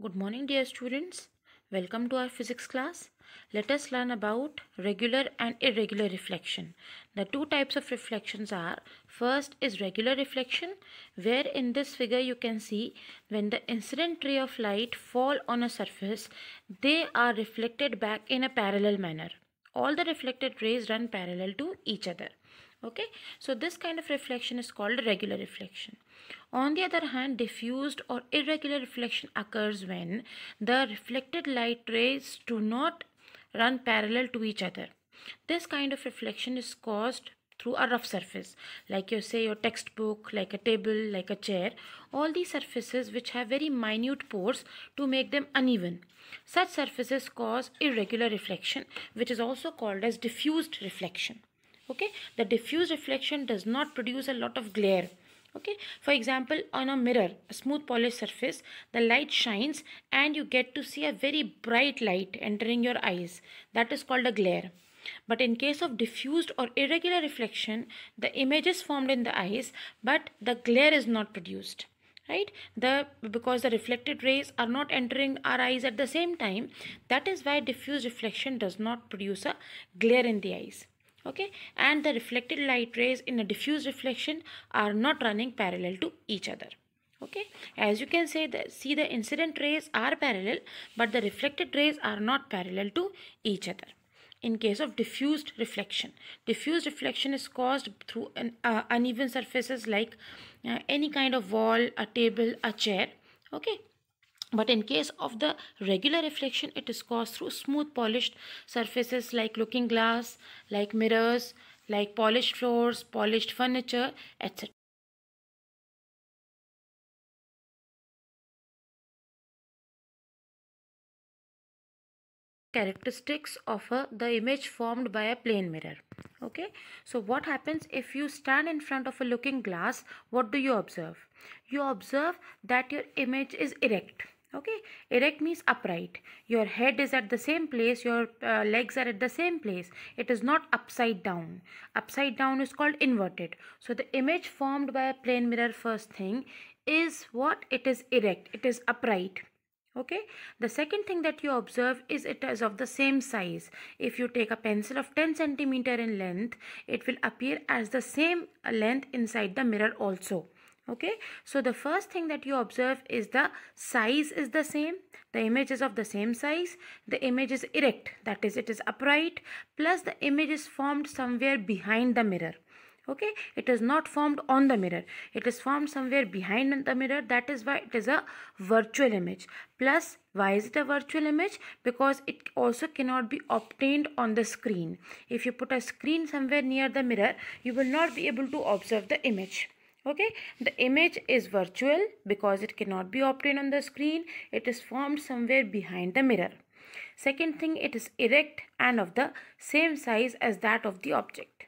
Good morning, dear students. Welcome to our physics class. Let us learn about regular and irregular reflection. The two types of reflections are, first is regular reflection, where in this figure you can see when the incident ray of light fall on a surface, they are reflected back in a parallel manner. All the reflected rays run parallel to each other. Okay, so this kind of reflection is called regular reflection. On the other hand, diffused or irregular reflection occurs when the reflected light rays do not run parallel to each other. This kind of reflection is caused through a rough surface, like you say your textbook, like a table, like a chair, all these surfaces which have very minute pores to make them uneven. Such surfaces cause irregular reflection, which is also called as diffused reflection. Okay, the diffuse reflection does not produce a lot of glare. Okay, for example, on a mirror, a smooth polished surface, the light shines and you get to see a very bright light entering your eyes. That is called a glare. But in case of diffused or irregular reflection, the image is formed in the eyes, but the glare is not produced, right? Because the reflected rays are not entering our eyes at the same time, that is why diffuse reflection does not produce a glare in the eyes. Okay, and the reflected light rays in a diffuse reflection are not running parallel to each other. Okay, as you can see the incident rays are parallel, but the reflected rays are not parallel to each other. In case of diffused reflection is caused through uneven surfaces like any kind of wall, a table, a chair. Okay, but in case of the regular reflection, it is caused through smooth polished surfaces like looking glass, like mirrors, like polished floors, polished furniture, etc. Characteristics of the image formed by a plane mirror. Okay, so what happens if you stand in front of a looking glass? What do you observe? You observe that your image is erect. Okay, erect means upright. Your head is at the same place, your legs are at the same place. It is not upside down. Upside down is called inverted. So the image formed by a plane mirror, first thing, is what? It is erect, it is upright. Okay, the second thing that you observe is it is of the same size. If you take a pencil of 10 centimeter in length, it will appear as the same length inside the mirror also. Okay, so the first thing that you observe is the size is the same, the image is of the same size, the image is erect, that is, it is upright, plus the image is formed somewhere behind the mirror. Okay, it is not formed on the mirror, it is formed somewhere behind the mirror. That is why it is a virtual image. Plus, why is it a virtual image? Because it also cannot be obtained on the screen. If you put a screen somewhere near the mirror, you will not be able to observe the image. Okay, the image is virtual because it cannot be obtained on the screen. It is formed somewhere behind the mirror. Second thing, it is erect and of the same size as that of the object.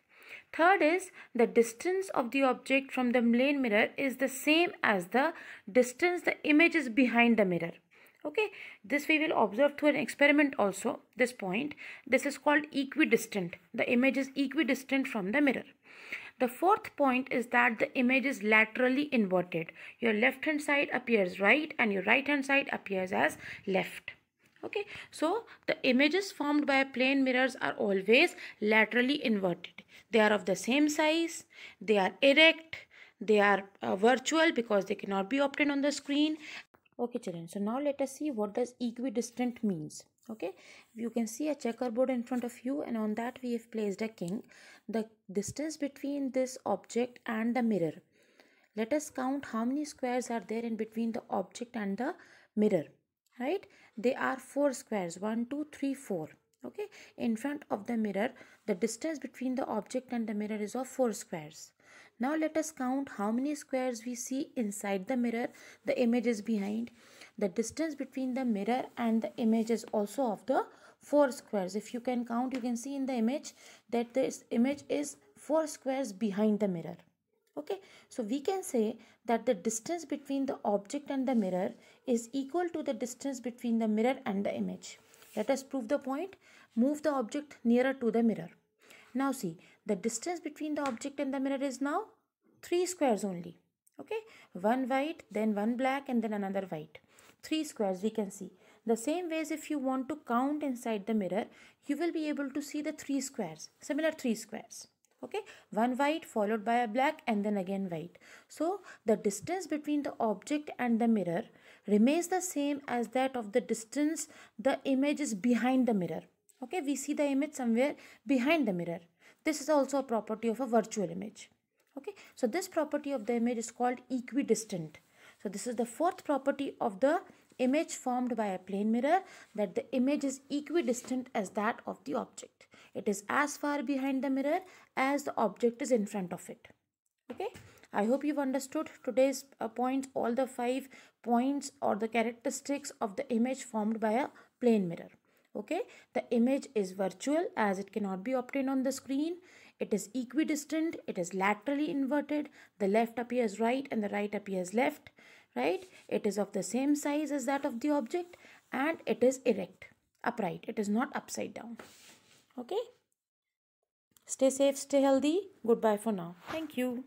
Third is the distance of the object from the plane mirror is the same as the distance the image is behind the mirror. Okay, this we will observe through an experiment also. This point, this is called equidistant. The image is equidistant from the mirror. The fourth point is that the image is laterally inverted. Your left hand side appears right and your right hand side appears as left. Okay, so the images formed by plane mirrors are always laterally inverted. They are of the same size, they are erect, they are virtual because they cannot be obtained on the screen. Okay children, so now let us see what does equidistant means. Okay, you can see a checkerboard in front of you and on that we have placed a king. The distance between this object and the mirror. Let us count how many squares are there in between the object and the mirror. Right, they are 4 squares, 1 2 3 4. Okay, in front of the mirror the distance between the object and the mirror is of 4 squares. Now let us count how many squares we see inside the mirror. The image is behind. The distance between the mirror and the image is also of the 4 squares. If you can count, you can see in the image that this image is 4 squares behind the mirror. Okay, so we can say that the distance between the object and the mirror is equal to the distance between the mirror and the image. Let us prove the point. Move the object nearer to the mirror. Now see, the distance between the object and the mirror is now 3 squares only. Okay, one white, then one black and then another white. three squares we can see. The same ways, if you want to count inside the mirror, you will be able to see the three squares, similar three squares. Okay, one white followed by a black and then again white. So the distance between the object and the mirror remains the same as that of the distance the image is behind the mirror. Okay, we see the image somewhere behind the mirror. This is also a property of a virtual image. Okay, so this property of the image is called equidistant. So this is the fourth property of the image formed by a plane mirror, that the image is equidistant as that of the object. It is as far behind the mirror as the object is in front of it. Okay, I hope you've understood today's points, all the 5 points or the characteristics of the image formed by a plane mirror. Okay, the image is virtual as it cannot be obtained on the screen. It is equidistant, it is laterally inverted, the left appears right and the right appears left, right? It is of the same size as that of the object, and it is erect, upright. It is not upside down. Okay, stay safe, stay healthy. Goodbye for now. Thank you.